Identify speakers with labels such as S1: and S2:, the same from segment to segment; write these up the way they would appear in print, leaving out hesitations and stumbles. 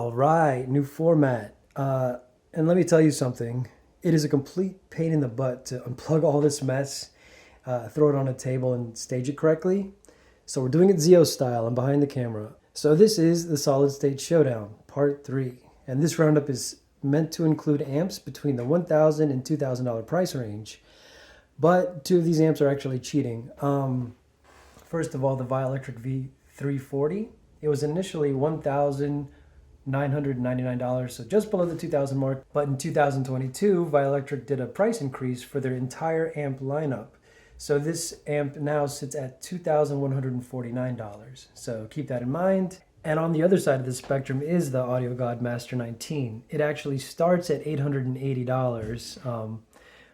S1: All right, new format. And let me tell you something. It is a complete pain in the butt to unplug all this mess, throw it on a table, and stage it correctly. So we're doing it Zio style. I'm behind the camera. So this is the Solid State Showdown, Part 3. And this roundup is meant to include amps between the $1,000 and $2,000 price range. But two of these amps are actually cheating. First of all, the Violectric V340. It was initially $1,999, so just below the 2,000 mark. But in 2022, Violectric did a price increase for their entire amp lineup. So this amp now sits at $2,149. So keep that in mind. And on the other side of the spectrum is the Audio God Master 19. It actually starts at $880.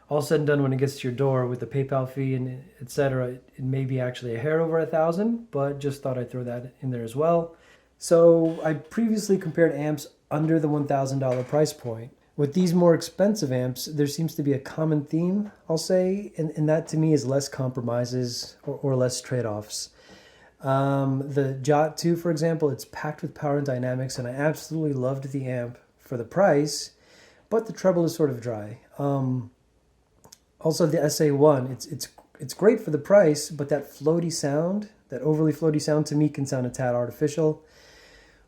S1: All said and done, when it gets to your door with the PayPal fee and etc., it may be actually a hair over $1,000, but just thought I'd throw that in there as well. So I previously compared amps under the $1,000 price point. With these more expensive amps, there seems to be a common theme, I'll say, and that to me is less compromises or less trade-offs. The Jot 2, for example, it's packed with power and dynamics, and I absolutely loved the amp for the price, but the treble is sort of dry. Also, the SA1, it's great for the price, but that floaty sound, that overly floaty sound, to me can sound a tad artificial.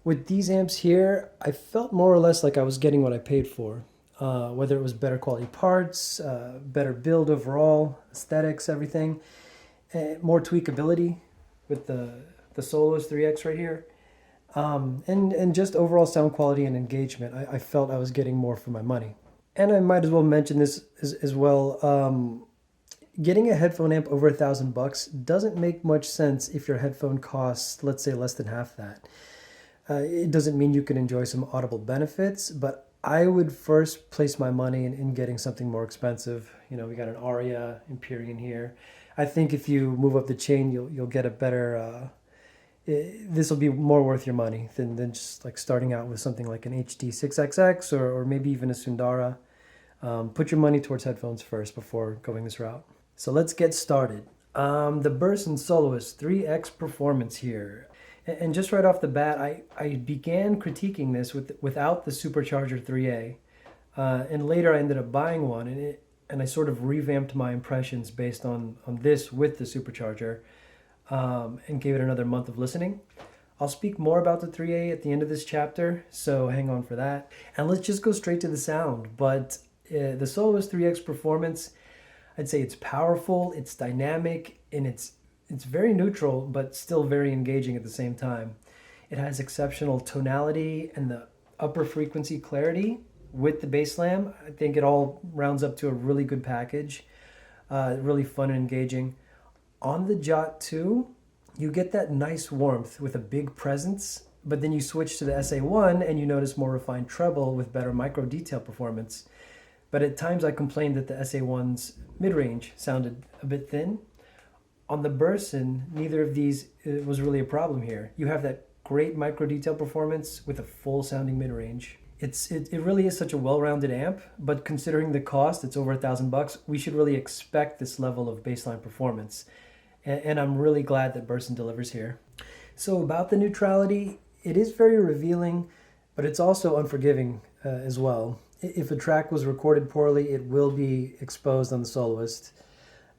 S1: With these amps here, I felt more or less like I was getting what I paid for. Whether it was better quality parts, better build overall, aesthetics, everything. More tweakability with the Soloist 3X right here. And just overall sound quality and engagement. I felt I was getting more for my money. And I might as well mention this as well. Getting a headphone amp over $1,000 doesn't make much sense if your headphone costs, let's say, less than half that. It doesn't mean you can enjoy some audible benefits, but I would first place my money in getting something more expensive. You know, we got an Aria Empyrean here. I think if you move up the chain, you'll get a better. This will be more worth your money than just like starting out with something like an HD6XX or maybe even a Sundara. Put your money towards headphones first before going this route. So let's get started. The Burson Soloist 3X Performance here. And just right off the bat, I began critiquing this without the Supercharger 3A. And later I ended up buying one, and I sort of revamped my impressions based on this with the Supercharger, and gave it another month of listening. I'll speak more about the 3A at the end of this chapter, so hang on for that. And let's just go straight to the sound. But the Soloist 3X Performance, I'd say it's powerful, it's dynamic, and it's very neutral, but still very engaging at the same time. It has exceptional tonality and the upper frequency clarity with the bass slam. I think it all rounds up to a really good package, really fun and engaging. On the Jot 2, you get that nice warmth with a big presence, but then you switch to the SA1 and you notice more refined treble with better micro detail performance. But at times I complained that the SA1's mid-range sounded a bit thin. On the Burson, neither of these was really a problem here. You have that great micro detail performance with a full sounding mid-range. It really is such a well-rounded amp, but considering the cost, it's over $1,000, we should really expect this level of baseline performance. And I'm really glad that Burson delivers here. So about the neutrality, it is very revealing, but it's also unforgiving as well. If a track was recorded poorly, it will be exposed on the Soloist.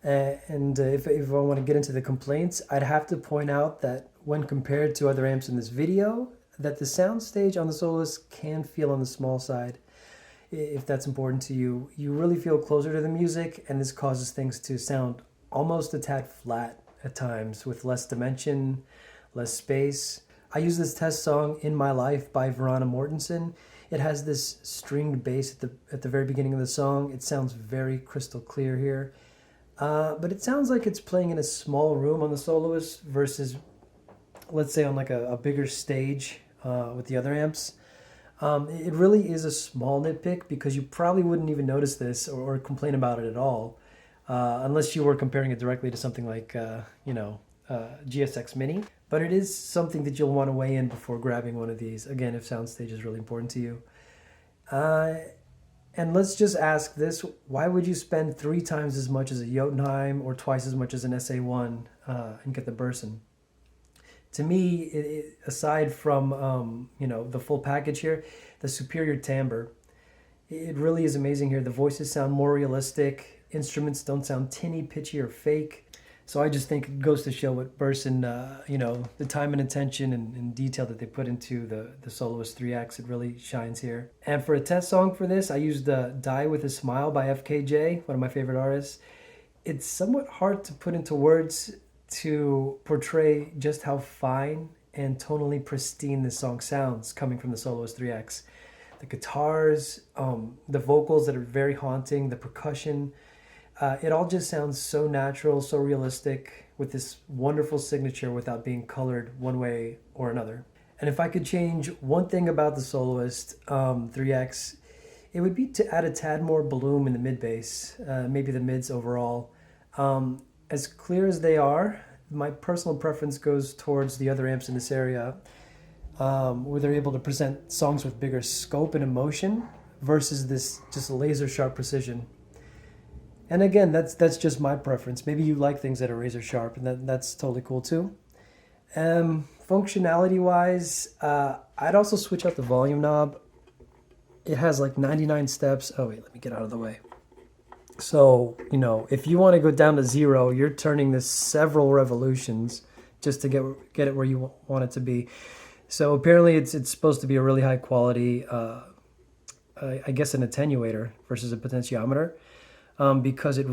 S1: And if I want to get into the complaints, I'd have to point out that when compared to other amps in this video, that the soundstage on the Soloist can feel on the small side. If that's important to you, you really feel closer to the music, and this causes things to sound almost a tad flat at times with less dimension, less space. I use this test song In My Life by Verona Mortensen. It has this stringed bass at the very beginning of the song. It sounds very crystal clear here. But it sounds like it's playing in a small room on the Soloist versus, let's say, on like a bigger stage with the other amps. It really is a small nitpick because you probably wouldn't even notice this or complain about it at all unless you were comparing it directly to something like, GSX Mini. But it is something that you'll want to weigh in before grabbing one of these, again, if soundstage is really important to you. And let's just ask this, why would you spend 3 times as much as a Jotunheim or twice as much as an SA1 and get the Burson? To me, aside from the full package here, the superior timbre, it really is amazing here. The voices sound more realistic. Instruments don't sound tinny, pitchy, or fake. So I just think it goes to show what Burson, the time and attention and detail that they put into the Soloist 3X, it really shines here. And for a test song for this, I used Die With A Smile by FKJ, one of my favorite artists. It's somewhat hard to put into words to portray just how fine and tonally pristine this song sounds coming from the Soloist 3X. The guitars, the vocals that are very haunting, the percussion, it all just sounds so natural, so realistic, with this wonderful signature without being colored one way or another. And if I could change one thing about the Soloist 3X, it would be to add a tad more bloom in the mid bass, maybe the mids overall. As clear as they are, my personal preference goes towards the other amps in this area, where they're able to present songs with bigger scope and emotion versus this just laser sharp precision. And again, that's just my preference. Maybe you like things that are razor sharp, and that's totally cool too. Functionality wise, I'd also switch out the volume knob. It has like 99 steps. Oh wait, let me get out of the way. So, if you want to go down to 0, you're turning this several revolutions just to get it where you want it to be. So apparently it's supposed to be a really high quality, I guess an attenuator versus a potentiometer, because it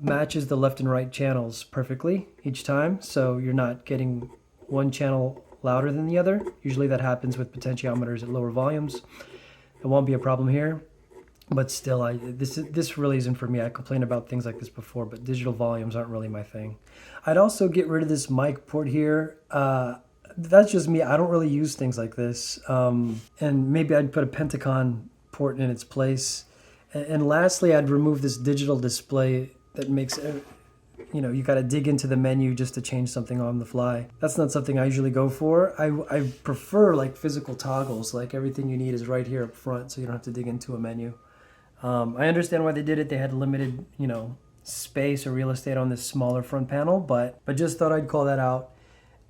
S1: matches the left and right channels perfectly each time. So you're not getting one channel louder than the other. Usually that happens with potentiometers at lower volumes. It won't be a problem here. But still, this really isn't for me. I complained about things like this before, but digital volumes aren't really my thing. I'd also get rid of this mic port here. That's just me. I don't really use things like this. And maybe I'd put a Pentacon port in its place. And lastly, I'd remove this digital display that makes, you got to dig into the menu just to change something on the fly. That's not something I usually go for. I prefer like physical toggles, like everything you need is right here up front, so you don't have to dig into a menu. I understand why they did it. They had limited, space or real estate on this smaller front panel, but just thought I'd call that out.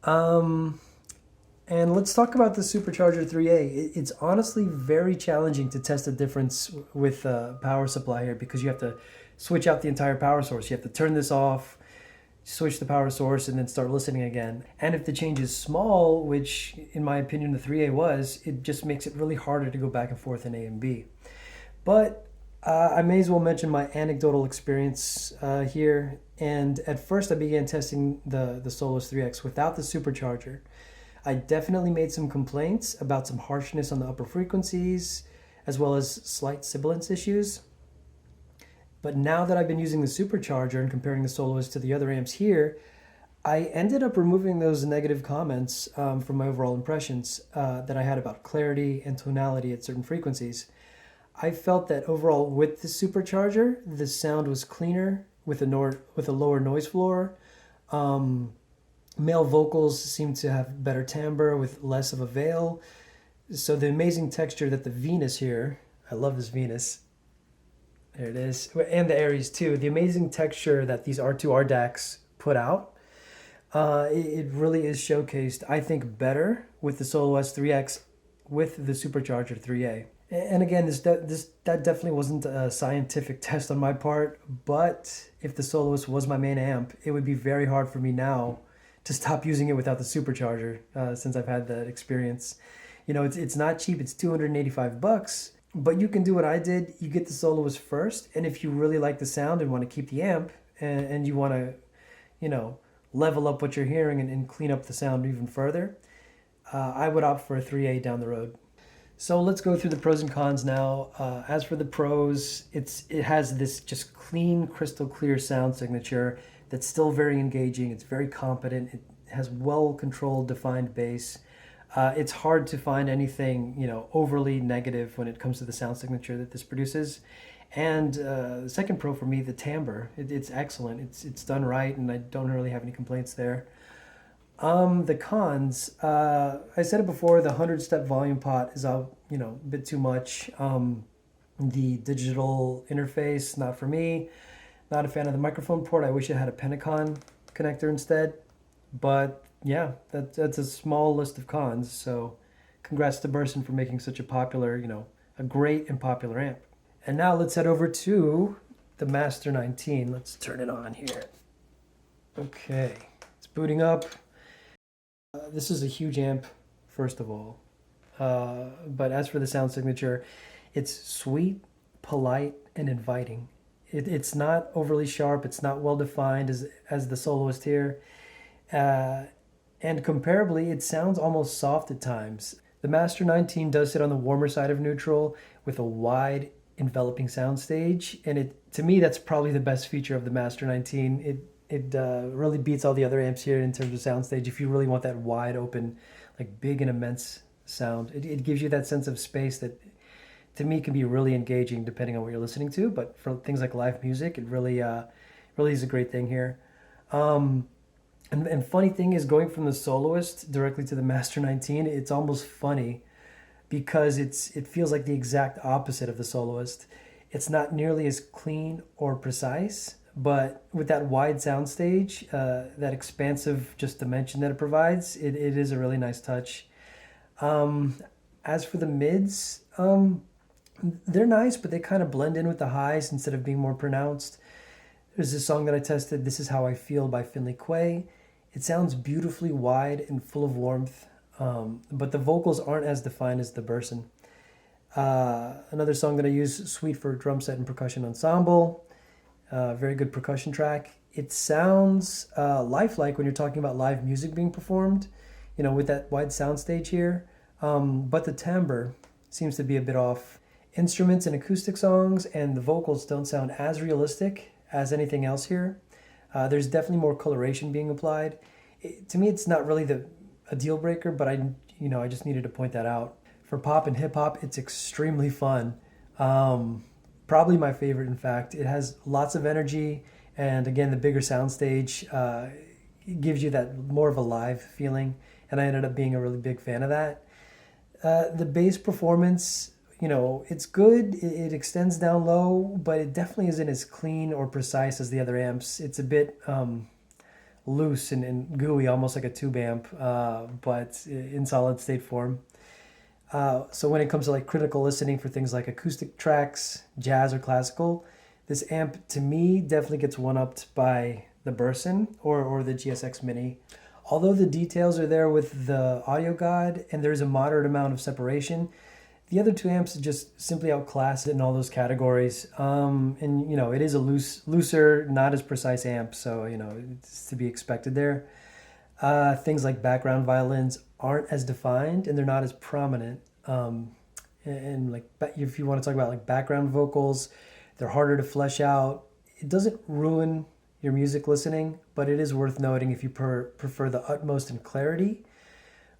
S1: And let's talk about the Supercharger 3A. It's honestly very challenging to test the difference with power supply here, because you have to switch out the entire power source. You have to turn this off, switch the power source, and then start listening again. And if the change is small, which in my opinion the 3A was, it just makes it really harder to go back and forth in A and B. But I may as well mention my anecdotal experience here. And at first I began testing the Soloist 3X without the supercharger. I definitely made some complaints about some harshness on the upper frequencies, as well as slight sibilance issues. But now that I've been using the supercharger and comparing the Soloist to the other amps here, I ended up removing those negative comments from my overall impressions that I had about clarity and tonality at certain frequencies. I felt that overall with the supercharger, the sound was cleaner with a lower noise floor. Male vocals seemed to have better timbre with less of a veil. So the amazing texture that the Venus here, I love this Venus. There it is. And the Aries too. The amazing texture that these R2 RDACs put out, it really is showcased, I think, better with the Soloist 3X with the Supercharger 3A. And again, that definitely wasn't a scientific test on my part, but if the Soloist was my main amp, it would be very hard for me now to stop using it without the supercharger, since I've had that experience. It's not cheap. It's $285, but you can do what I did. You get the Soloist first, and if you really like the sound and want to keep the amp, and you want to, level up what you're hearing and clean up the sound even further, I would opt for a 3A down the road. So let's go through the pros and cons now. As for the pros, it has this just clean, crystal clear sound signature that's still very engaging. It's very competent. It has well-controlled, defined bass. It's hard to find anything, overly negative when it comes to the sound signature that this produces. And the second pro for me, the timbre. It's excellent. It's done right, and I don't really have any complaints there. The cons, I said it before, the 100-step volume pot is a bit too much. The digital interface, not for me. Not a fan of the microphone port. I wish it had a Pentacon connector instead. But yeah, that's a small list of cons. So congrats to Burson for making such a popular, a great and popular amp. And now let's head over to the Master 19. Let's turn it on here. Okay, it's booting up. This is a huge amp, first of all. But as for the sound signature, it's sweet, polite, and inviting. It's not overly sharp. It's not well defined as the Soloist here. And comparably, it sounds almost soft at times. The Master 19 does sit on the warmer side of neutral with a wide, enveloping soundstage, and to me that's probably the best feature of the Master 19. It really beats all the other amps here in terms of soundstage. If you really want that wide open, like big and immense sound, it gives you that sense of space that to me can be really engaging depending on what you're listening to. But for things like live music, it really is a great thing here. And funny thing is, going from the Soloist directly to the Master 19, it's almost funny because it feels like the exact opposite of the Soloist. It's not nearly as clean or precise, but with that wide soundstage, that expansive just dimension that it provides, it is a really nice touch. As for the mids, they're nice, but they kind of blend in with the highs instead of being more pronounced. There's this song that I tested, This Is How I Feel by Finley Quay. It sounds beautifully wide and full of warmth, but the vocals aren't as defined as the Burson. Another song that I use, Suite for Drum Set and Percussion Ensemble. Very good percussion track. It sounds lifelike when you're talking about live music being performed, with that wide soundstage here. But the timbre seems to be a bit off. Instruments and acoustic songs and the vocals don't sound as realistic as anything else here. There's definitely more coloration being applied. To me, it's not really a deal breaker, but I just needed to point that out. For pop and hip hop, it's extremely fun. Probably my favorite, in fact. It has lots of energy, and again, the bigger soundstage gives you that more of a live feeling, and I ended up being a really big fan of that. The bass performance, it's good. It extends down low, but it definitely isn't as clean or precise as the other amps. It's a bit loose and gooey, almost like a tube amp, but in solid state form. So when it comes to like critical listening for things like acoustic tracks, jazz or classical, this amp to me definitely gets one-upped by the Burson or the GSX Mini. Although the details are there with the Audio God and there's a moderate amount of separation, the other two amps just simply outclass it in all those categories. And it is a looser, not as precise amp, so it's to be expected there. Things like background violins aren't as defined and they're not as prominent. And like if you want to talk about like background vocals, they're harder to flesh out. It doesn't ruin your music listening, but it is worth noting if you prefer the utmost in clarity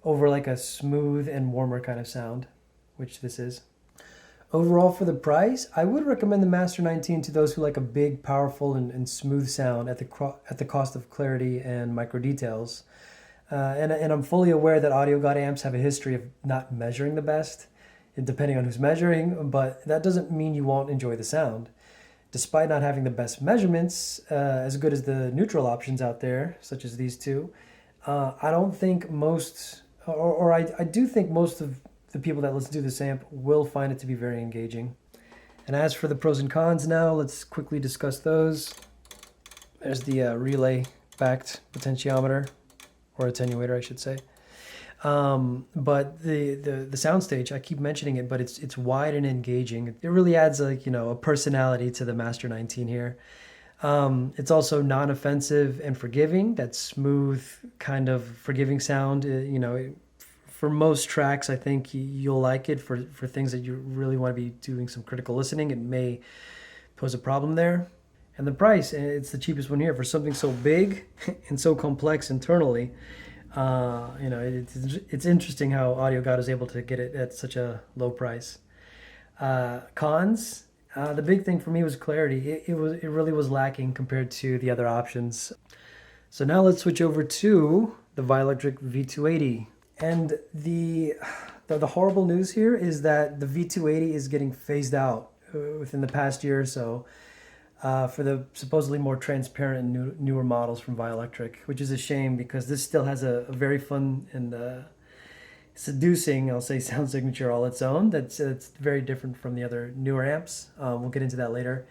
S1: over like a smooth and warmer kind of sound, which this is. Overall, for the price, I would recommend the Master 19 to those who like a big, powerful, and smooth sound at the cost of clarity and micro details. And I'm fully aware that Audio God amps have a history of not measuring the best, depending on who's measuring, but that doesn't mean you won't enjoy the sound. Despite not having the best measurements, as good as the neutral options out there, such as these two, I don't think most, or I do think most of the people that listen to this amp will find it to be very engaging. And as for the pros and cons now, let's quickly discuss those. There's the relay-backed potentiometer, or attenuator, I should say. But the soundstage, I keep mentioning it, but it's wide and engaging. It really adds a personality to the Master 19 here. It's also non-offensive and forgiving. That smooth kind of forgiving sound, for most tracks, I think you'll like it. For things that you really want to be doing some critical listening, it may pose a problem there. And the price, it's the cheapest one here for something so big and so complex internally. It's interesting how Audio God is able to get it at such a low price. Cons, the big thing for me was clarity. It really was lacking compared to the other options. So now let's switch over to the Violectric V280. And the horrible news here is that the V280 is getting phased out within the past year or so. for the supposedly more transparent and newer models from Violectric, which is a shame because this still has a very fun and seducing, I'll say, sound signature all its own. It's very different from the other newer amps. We'll get into that later.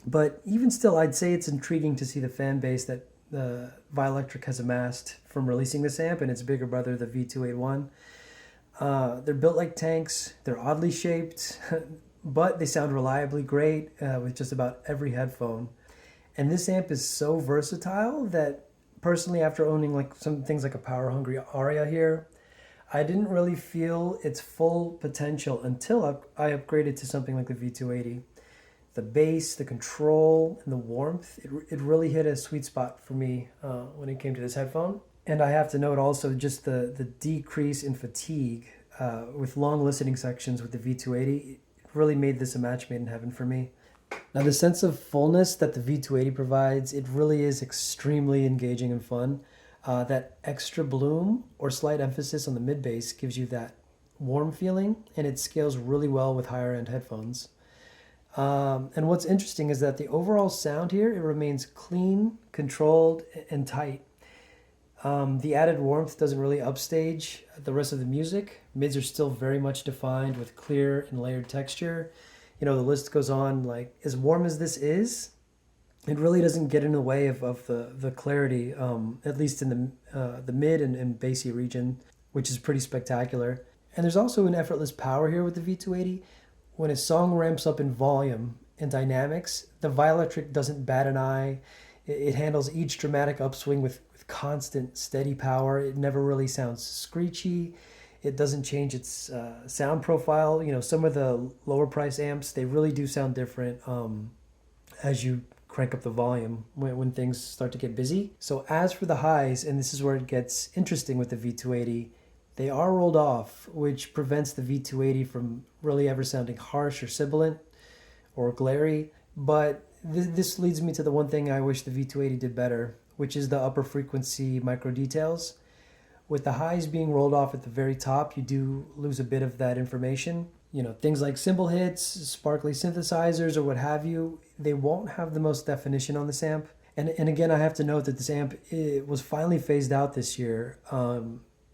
S1: But even still, I'd say it's intriguing to see the fan base that Violectric has amassed from releasing this amp and its bigger brother, the V281. They're built like tanks. They're oddly shaped, but they sound reliably great with just about every headphone. And this amp is so versatile that personally, after owning like some things like a Power Hungry Aria here, I didn't really feel its full potential until I upgraded to something like the V280. The bass, the control, and the warmth, it really hit a sweet spot for me when it came to this headphone. And I have to note also just the decrease in fatigue with long listening sections with the V280. It really made this a match made in heaven for me. Now the sense of fullness that the V280 provides, it really is extremely engaging and fun. That extra bloom or slight emphasis on the mid bass gives you that warm feeling, and it scales really well with higher end headphones. And what's interesting is that the overall sound here, it remains clean, controlled, and tight. The added warmth doesn't really upstage the rest of the music. Mids are still very much defined with clear and layered texture. You know, the list goes on. Like, as warm as this is, it really doesn't get in the way of the clarity, at least in the mid and bassy region, which is pretty spectacular. And there's also an effortless power here with the V280. When a song ramps up in volume and dynamics, the Violectric doesn't bat an eye. It handles each dramatic upswing with constant, steady power. It never really sounds screechy. It doesn't change its sound profile. You know, some of the lower price amps, they really do sound different as you crank up the volume when things start to get busy. So as for the highs, and this is where it gets interesting with the V280, they are rolled off, which prevents the V280 from really ever sounding harsh or sibilant or glary. But this leads me to the one thing I wish the V280 did better, which is the upper frequency micro details. With the highs being rolled off at the very top, you do lose a bit of that information. You know, things like cymbal hits, sparkly synthesizers, or what have you, they won't have the most definition on this amp. And again, I have to note that this amp was finally phased out this year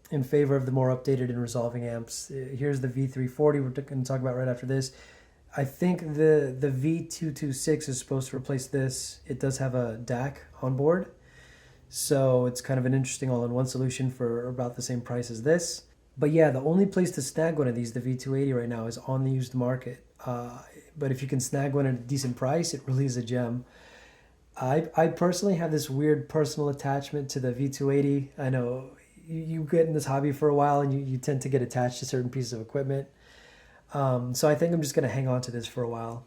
S1: in favor of the more updated and resolving amps. Here's the V340 we're going to talk about right after this. I think the V226 is supposed to replace this. It does have a DAC on board, so it's kind of an interesting all-in-one solution for about the same price as this. But yeah, the only place to snag one of these, the V280 right now, is on the used market. But if you can snag one at a decent price, it really is a gem. I personally have this weird personal attachment to the V280. I know you get in this hobby for a while and you tend to get attached to certain pieces of equipment. So I think I'm just going to hang on to this for a while.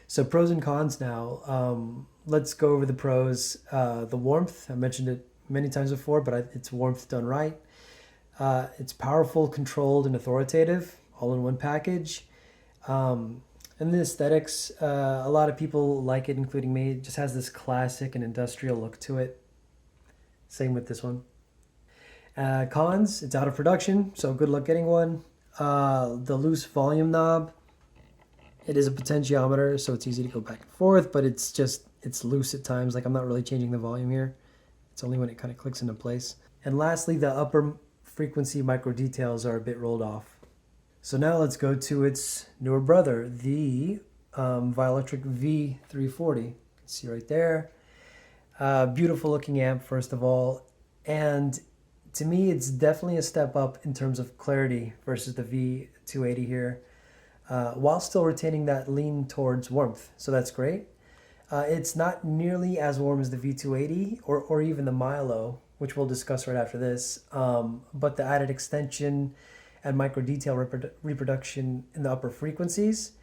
S1: So pros and cons now. Let's go over the pros. The warmth, I mentioned it many times before, but it's warmth done right. It's powerful, controlled, and authoritative, all in one package. And the aesthetics, a lot of people like it, including me. It just has this classic and industrial look to it. Same with this one. Cons, it's out of production, so good luck getting one. The loose volume knob, it is a potentiometer, so it's easy to go back and forth, but it's loose at times. Like, I'm not really changing the volume here. It's only when it kind of clicks into place. And lastly, the upper frequency micro details are a bit rolled off. So now let's go to its newer brother, the Violectric V340. You can see right there. Beautiful looking amp, first of all. And to me, it's definitely a step up in terms of clarity versus the V280 here, while still retaining that lean towards warmth. So that's great. It's not nearly as warm as the V280 or even the Milo, which we'll discuss right after this. But the added extension and micro detail reproduction in the upper frequencies,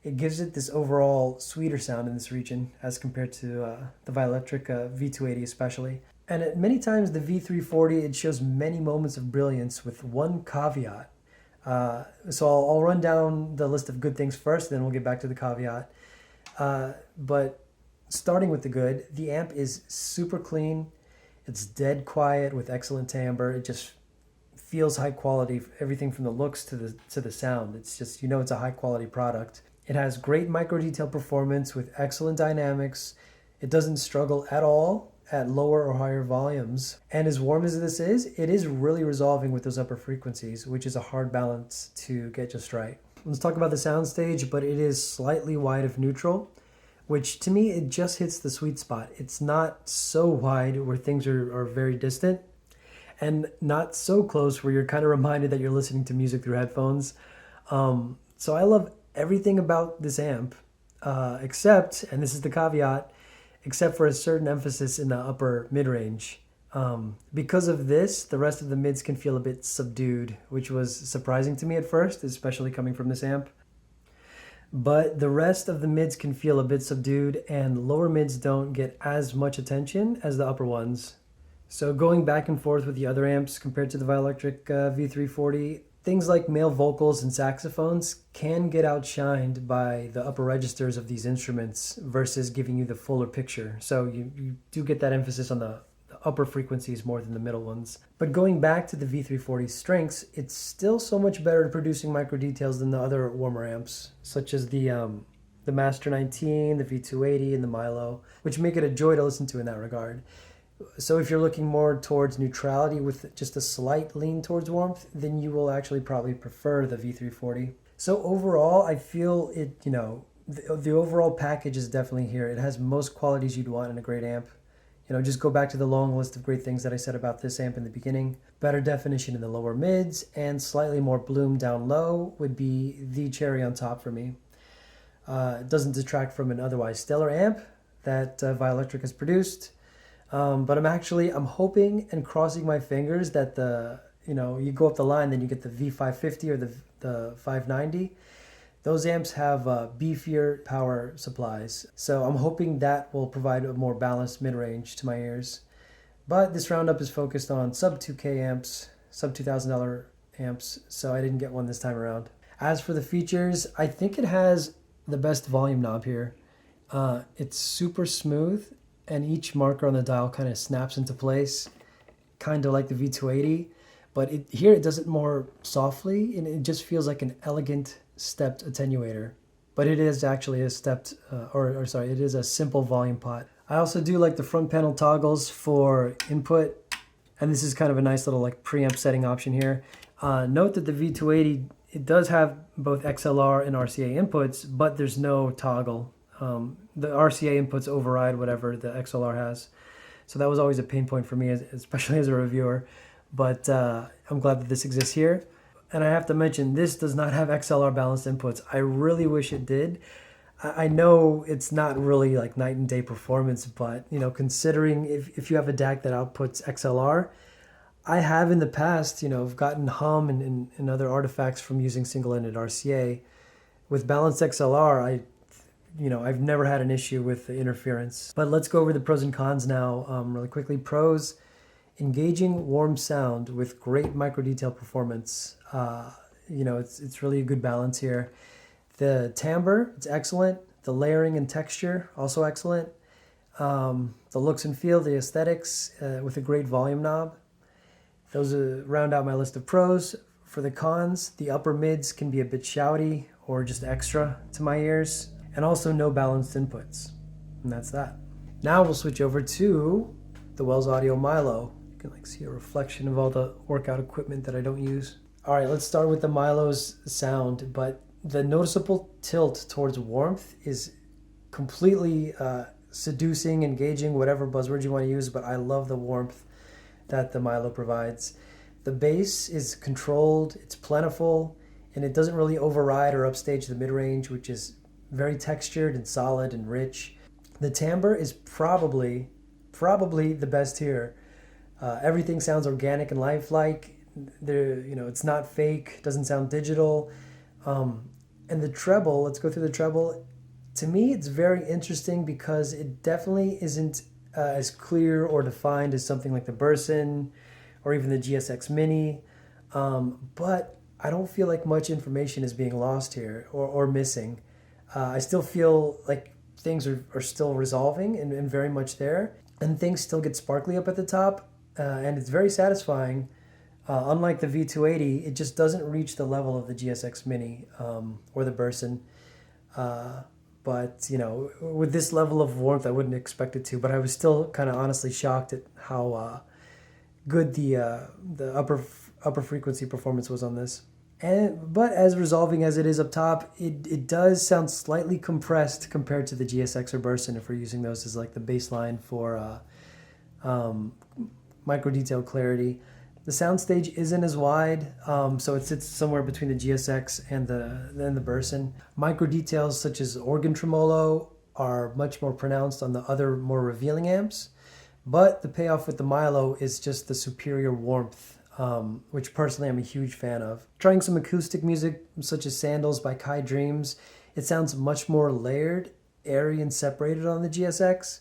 S1: it gives it this overall sweeter sound in this region as compared to the Violectric V280 especially. And many times the V340, it shows many moments of brilliance with one caveat. So I'll run down the list of good things first, then we'll get back to the caveat. But starting with the good, the amp is super clean. It's dead quiet with excellent timbre. It just feels high quality, everything from the looks to the sound. It's just, you know, it's a high quality product. It has great micro detail performance with excellent dynamics. It doesn't struggle at all at lower or higher volumes. And as warm as this is, it is really resolving with those upper frequencies, which is a hard balance to get just right. Let's talk about the soundstage, but it is slightly wide of neutral, which to me, it just hits the sweet spot. It's not so wide where things are very distant, and not so close where you're kind of reminded that you're listening to music through headphones. So I love everything about this amp, except, and this is the caveat, except for a certain emphasis in the upper mid-range. Because of this, the rest of the mids can feel a bit subdued, which was surprising to me at first, especially coming from this amp. But the rest of the mids can feel a bit subdued, and lower mids don't get as much attention as the upper ones. So going back and forth with the other amps compared to the Violectric V340, things like male vocals and saxophones can get outshined by the upper registers of these instruments versus giving you the fuller picture. So you do get that emphasis on the upper frequencies more than the middle ones. But going back to the V340's strengths, it's still so much better at producing micro details than the other warmer amps, such as the Master 19, the V280, and the Milo, which make it a joy to listen to in that regard. So if you're looking more towards neutrality with just a slight lean towards warmth, then you will actually probably prefer the V340. So overall, I feel it, the overall package is definitely here. It has most qualities you'd want in a great amp. Just go back to the long list of great things that I said about this amp in the beginning. Better definition in the lower mids and slightly more bloom down low would be the cherry on top for me. It doesn't detract from an otherwise stellar amp that Violectric has produced. But I'm hoping and crossing my fingers that you go up the line, then you get the V550 or the 590. Those amps have beefier power supplies. So I'm hoping that will provide a more balanced mid-range to my ears. But this roundup is focused on sub 2K amps, sub $2,000 amps, so I didn't get one this time around. As for the features, I think it has the best volume knob here. It's super smooth, and each marker on the dial kind of snaps into place, kind of like the V280, but here it does it more softly, and it just feels like an elegant stepped attenuator. But it is actually a stepped, it is a simple volume pot. I also do like the front panel toggles for input, and this is kind of a nice little preamp setting option here. Note that the V280, it does have both XLR and RCA inputs, but there's no toggle. The RCA inputs override whatever the XLR has. So that was always a pain point for me, especially as a reviewer. But I'm glad that this exists here. And I have to mention, this does not have XLR balanced inputs. I really wish it did. I know it's not really night and day performance, but considering if you have a DAC that outputs XLR, I have in the past, gotten hum and other artifacts from using single-ended RCA. With balanced XLR, I've never had an issue with the interference. But let's go over the pros and cons now really quickly. Pros: engaging warm sound with great micro detail performance. It's really a good balance here. The timbre, it's excellent. The layering and texture, also excellent. The looks and feel, the aesthetics with a great volume knob. Those round out my list of pros. For the cons, the upper mids can be a bit shouty or just extra to my ears. And also no balanced inputs. And that's that. Now we'll switch over to the Wells Audio Milo. You can see a reflection of all the workout equipment that I don't use. All right, let's start with the Milo's sound, but the noticeable tilt towards warmth is completely seducing, engaging, whatever buzzword you want to use, but I love the warmth that the Milo provides. The bass is controlled, it's plentiful, and it doesn't really override or upstage the mid-range, which is very textured and solid and rich. The timbre is probably the best here. Everything sounds organic and lifelike. It's not fake, doesn't sound digital. And the treble, let's go through the treble. To me, it's very interesting because it definitely isn't as clear or defined as something like the Burson or even the GSX Mini. But I don't feel like much information is being lost here or missing. I still feel like things are still resolving and very much there. And things still get sparkly up at the top. And it's very satisfying. Unlike the V280, it just doesn't reach the level of the GSX Mini or the Burson. But with this level of warmth, I wouldn't expect it to. But I was still kind of honestly shocked at how good the upper frequency performance was on this. But as resolving as it is up top, it does sound slightly compressed compared to the GSX or Burson if we're using those as like the baseline for micro detail clarity. The soundstage isn't as wide, so it sits somewhere between the GSX and the Burson. Micro details such as organ tremolo are much more pronounced on the other more revealing amps, but the payoff with the Milo is just the superior warmth, which personally I'm a huge fan of. Trying some acoustic music such as Sandals by Kai Dreams, it sounds much more layered, airy, and separated on the GSX.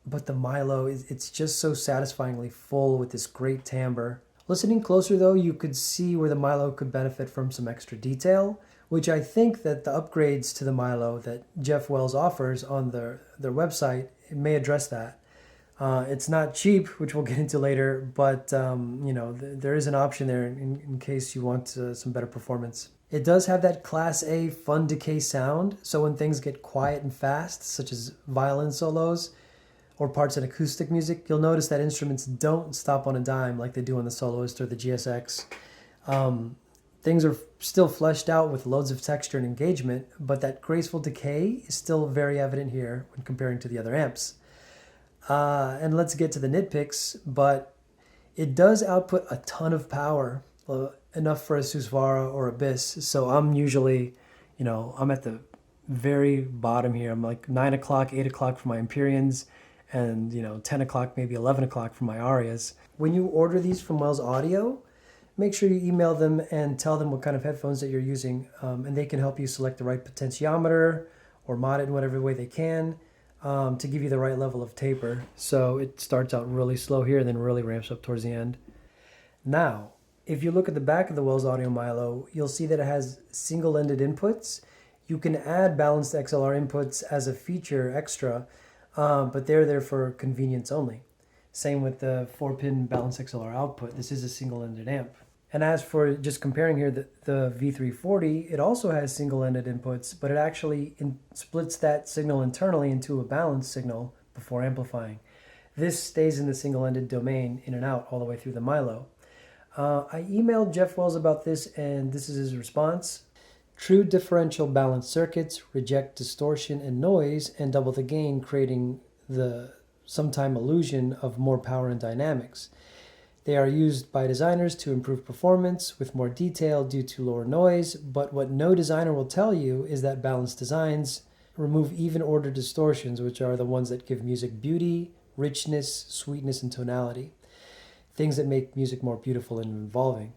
S1: But the Milo, it's just so satisfyingly full with this great timbre. Listening closer though, you could see where the Milo could benefit from some extra detail, which I think that the upgrades to the Milo that Jeff Wells offers on their website may address that. It's not cheap, which we'll get into later, but there is an option there in case you want some better performance. It does have that Class A fun decay sound, so when things get quiet and fast, such as violin solos, or parts in acoustic music, you'll notice that instruments don't stop on a dime like they do on the Soloist or the GSX. Things are still fleshed out with loads of texture and engagement, but that graceful decay is still very evident here when comparing to the other amps. And let's get to the nitpicks, but it does output a ton of power, enough for a Susvara or Abyss. So I'm usually, I'm at the very bottom here. I'm like 9 o'clock, 8 o'clock for my Empyreans, and 10 o'clock, maybe 11 o'clock for my Arias. When you order these from Wells Audio, make sure you email them and tell them what kind of headphones that you're using, and they can help you select the right potentiometer or mod it in whatever way they can to give you the right level of taper. So it starts out really slow here and then really ramps up towards the end. Now, if you look at the back of the Wells Audio Milo, you'll see that it has single-ended inputs. You can add balanced XLR inputs as a feature extra, but they're there for convenience only. Same with the 4-pin balanced XLR output. This is a single-ended amp. And as for just comparing here, the V340, it also has single-ended inputs, but it actually splits that signal internally into a balanced signal before amplifying. This stays in the single-ended domain in and out all the way through the Milo. I emailed Jeff Wells about this, and this is his response. True differential balanced circuits reject distortion and noise and double the gain, creating the sometime illusion of more power and dynamics. They are used by designers to improve performance with more detail due to lower noise, but what no designer will tell you is that balanced designs remove even order distortions, which are the ones that give music beauty, richness, sweetness, and tonality. Things that make music more beautiful and involving.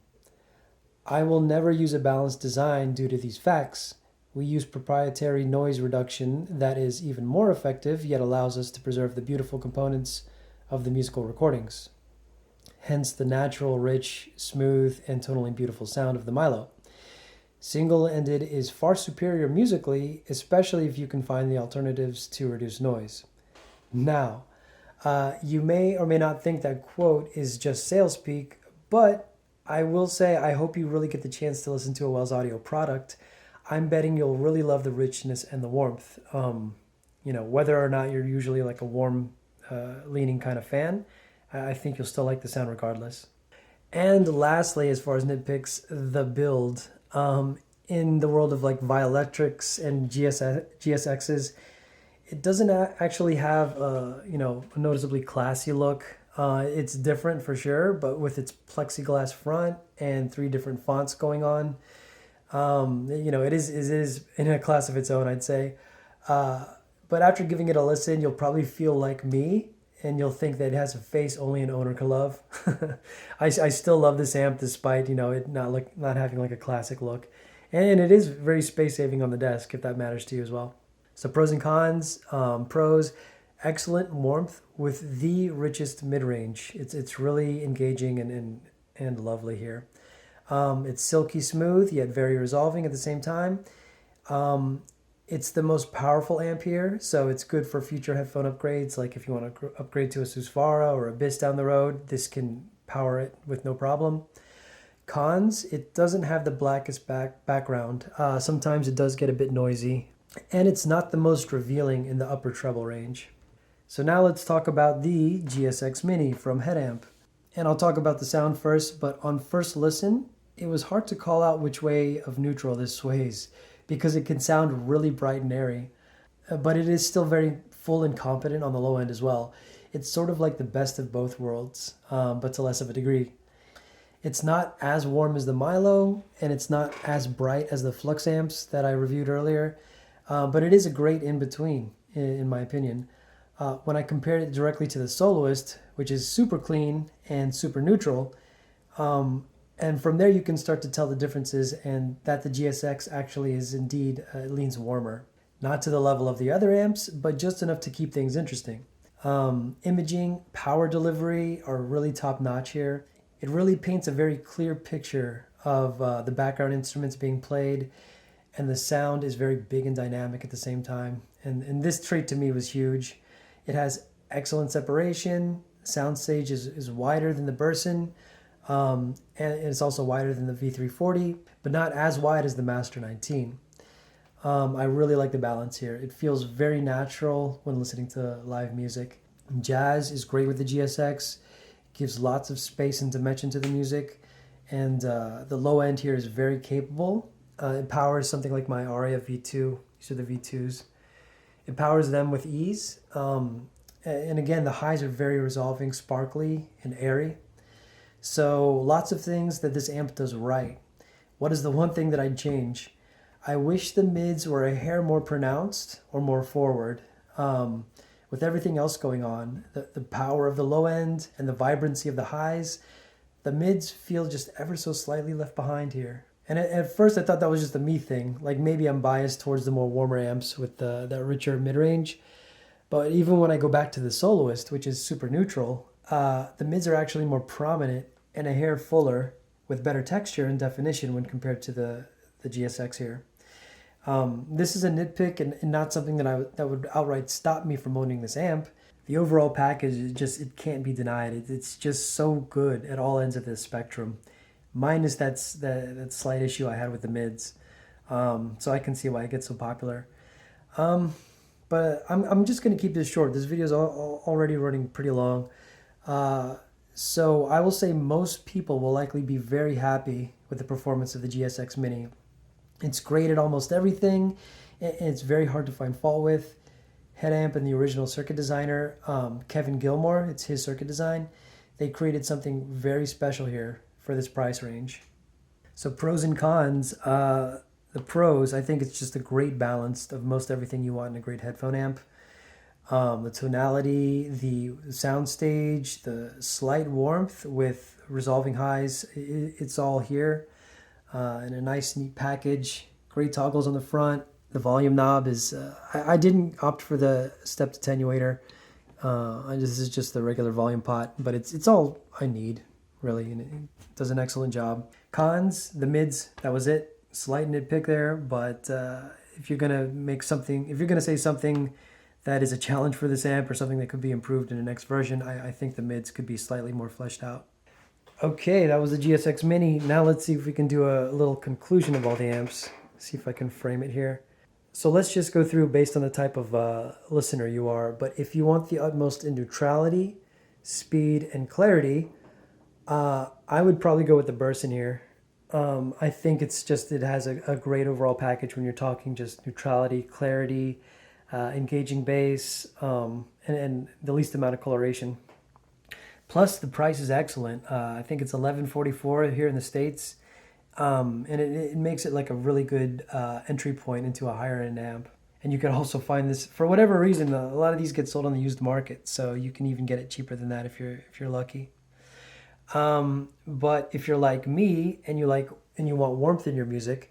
S1: I will never use a balanced design due to these facts. We use proprietary noise reduction that is even more effective, yet allows us to preserve the beautiful components of the musical recordings. Hence the natural, rich, smooth, and tonally beautiful sound of the Milo. Single-ended is far superior musically, especially if you can find the alternatives to reduce noise. Now, you may or may not think that quote is just sales speak, but I will say I hope you really get the chance to listen to a Wells Audio product. I'm betting you'll really love the richness and the warmth. Whether or not you're usually like a warm leaning kind of fan, I think you'll still like the sound regardless. And lastly, as far as nitpicks, the build. In the world of like Violectrics and GSXs, it doesn't actually have a noticeably classy look. It's different for sure, but with its plexiglass front and 3 different fonts going on, it is in a class of its own, I'd say. But after giving it a listen, you'll probably feel like me, and you'll think that it has a face only an owner can love. I still love this amp despite it not having like a classic look, and it is very space saving on the desk if that matters to you as well. So pros and cons. Pros. Excellent warmth with the richest mid-range. It's really engaging and lovely here. It's silky smooth yet very resolving at the same time. It's the most powerful amp here, so it's good for future headphone upgrades. Like if you want to upgrade to a Susvara or Abyss down the road, this can power it with no problem. Cons, it doesn't have the blackest background. Sometimes it does get a bit noisy, and it's not the most revealing in the upper treble range. So now let's talk about the GSX Mini from Headamp. And I'll talk about the sound first, but on first listen, it was hard to call out which way of neutral this sways, because it can sound really bright and airy, but it is still very full and competent on the low end as well. It's sort of like the best of both worlds, but to less of a degree. It's not as warm as the Milo, and it's not as bright as the Flux amps that I reviewed earlier, but it is a great in-between, in my opinion. When I compared it directly to the Soloist, which is super clean and super neutral, and from there you can start to tell the differences, and that the GSX actually is indeed leans warmer. Not to the level of the other amps, but just enough to keep things interesting. Imaging, power delivery are really top notch here. It really paints a very clear picture of the background instruments being played, and the sound is very big and dynamic at the same time. And this trait to me was huge. It has excellent separation. Soundstage is wider than the Burson, and it's also wider than the V340, but not as wide as the Master 19. I really like the balance here. It feels very natural when listening to live music. Jazz is great with the GSX. Gives lots of space and dimension to the music, and the low end here is very capable. It powers something like my Aria V2. These are the V2s. It powers them with ease, and again, the highs are very resolving, sparkly, and airy. So lots of things that this amp does right. What is the one thing that I'd change? I wish the mids were a hair more pronounced or more forward. With everything else going on, the power of the low end and the vibrancy of the highs, the mids feel just ever so slightly left behind here. And at first I thought that was just a me thing, like maybe I'm biased towards the more warmer amps with the richer mid-range. But even when I go back to the Soloist, which is super neutral, the mids are actually more prominent and a hair fuller with better texture and definition when compared to the GSX here. This is a nitpick and not something that would outright stop me from owning this amp. The overall package is just, it can't be denied. It's just so good at all ends of the spectrum, minus that slight issue I had with the mids. So I can see why it gets so popular. But I'm just going to keep this short. This video is already running pretty long. So I will say most people will likely be very happy with the performance of the GSX Mini. It's great at almost everything. It's very hard to find fault with. Headamp and the original circuit designer, Kevin Gilmore, it's his circuit design. They created something very special here for this price range. So pros and cons. The pros, I think it's just a great balance of most everything you want in a great headphone amp. The tonality, the soundstage, the slight warmth with resolving highs, it's all here. In a nice, neat package. Great toggles on the front. The volume knob is... I didn't opt for the stepped attenuator. This is just the regular volume pot, but it's all I need, really, and it does an excellent job. Cons, the mids, that was it. Slight nitpick there, but if you're gonna say something that is a challenge for this amp or something that could be improved in the next version, I think the mids could be slightly more fleshed out. Okay, that was the GSX Mini. Now let's see if we can do a little conclusion of all the amps. See if I can frame it here. So let's just go through based on the type of listener you are. But if you want the utmost in neutrality, speed, and clarity, I would probably go with the Burson here. I think it has a great overall package when you're talking just neutrality, clarity, engaging bass, and the least amount of coloration. Plus, the price is excellent. I think it's $11.44 here in the States, and it makes it like a really good entry point into a higher-end amp. And you can also find this, for whatever reason, a lot of these get sold on the used market, so you can even get it cheaper than that if you're lucky. But if you're like me and you want warmth in your music,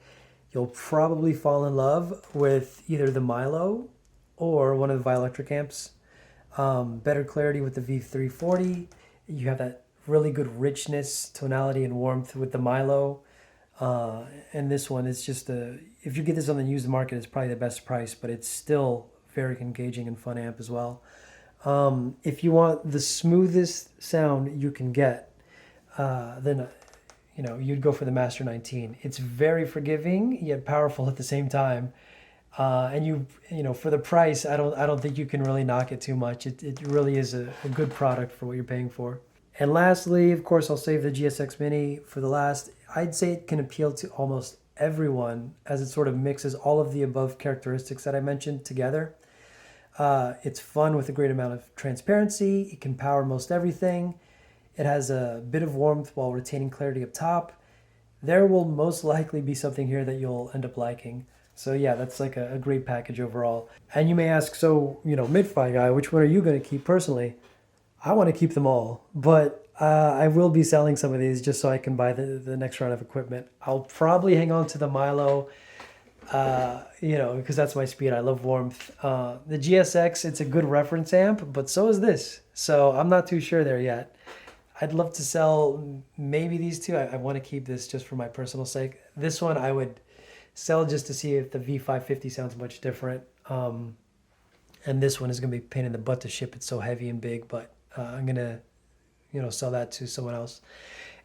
S1: you'll probably fall in love with either the Milo or one of the Violectric amps. Better clarity with the V340. You have that really good richness, tonality, and warmth with the Milo. And this one is just if you get this on the used market, it's probably the best price, but it's still very engaging and fun amp as well. If you want the smoothest sound you can get, then you'd go for the Master 19. It's very forgiving yet powerful at the same time. For the price, I don't think you can really knock it too much. It really is a good product for what you're paying for. And lastly, of course, I'll save the GSX Mini for the last. I'd say it can appeal to almost everyone as it sort of mixes all of the above characteristics that I mentioned together. It's fun with a great amount of transparency. It can power most everything. It has a bit of warmth while retaining clarity up top. There will most likely be something here that you'll end up liking. So yeah, that's like a great package overall. And you may ask, so, mid-fi guy, which one are you going to keep personally? I want to keep them all, but I will be selling some of these just so I can buy the next round of equipment. I'll probably hang on to the Milo, because that's my speed. I love warmth. The GSX, it's a good reference amp, but so is this. So I'm not too sure there yet. I'd love to sell maybe these two. I want to keep this just for my personal sake. This one I would sell just to see if the V550 sounds much different. And this one is going to be a pain in the butt to ship. It's so heavy and big, but I'm going to, sell that to someone else.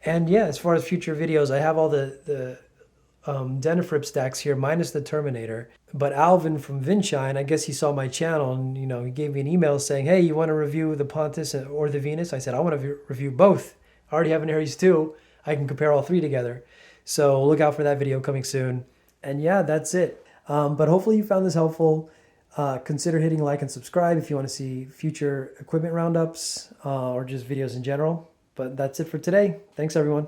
S1: And yeah, as far as future videos, I have all the Denifrip stacks here, minus the Terminator. But Alvin from Vinshine, I guess he saw my channel and, he gave me an email saying, hey, you want to review the Pontus or the Venus? I said, I want to review both. I already have an Aries 2. I can compare all three together. So look out for that video coming soon. And yeah, that's it. But hopefully you found this helpful. Consider hitting like and subscribe if you want to see future equipment roundups or just videos in general. But that's it for today. Thanks, everyone.